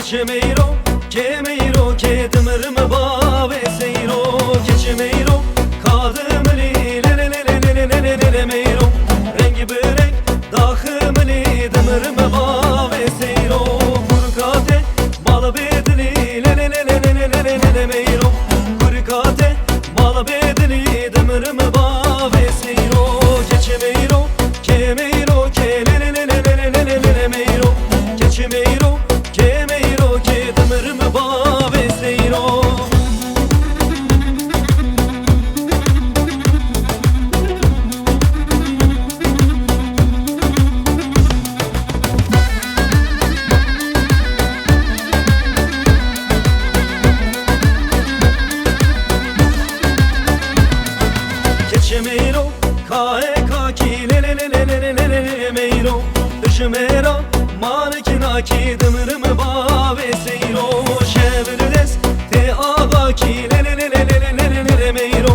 geçemeiro, kemeiro, kedimrim bave seyro, geçemeiro, kadımli, lelelelelelelelemeiro, rengi börek, dahımli, dımırım bave seyro, kurkate, mal bedli, lelelelelelelemeiro, kurkate, mal bedli, dımırım bave seyro, geçemeiro, kemeiro, kelelelelelelemeiro, geçemeiro, kemeiro, kedimrim bave seyro. Geçemeiro, kae kaki, lelelelelelelemeiro, ışımera, manekinaki, dımırım bave seyro, şevrides, te ağaki, lelelelelelelemeiro,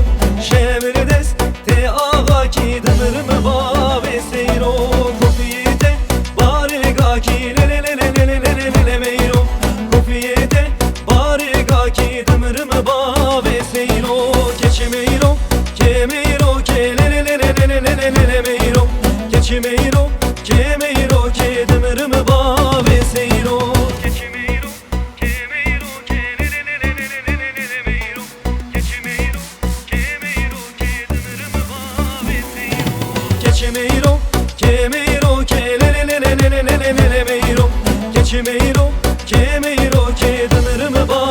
şevrides, te ağaki, dımırım bave seyro, kufiyete, baregaki, lelelelelelelemeiro, kufiyete, baregaki, dımırım bave seyro, geçemeiro, kemeiro, kelelelelelelemeiro, geçemeiro, kemeiro, kedimrim bave seyro. Geçemeiro, kemeiro, kelelelelelelemeiro, geçemeiro, kemeiro, kedimrim bave seyro. Geçemeiro, kemeiro, kelelelelelelemeiro, geçemeiro, kemeiro, kedimrim bave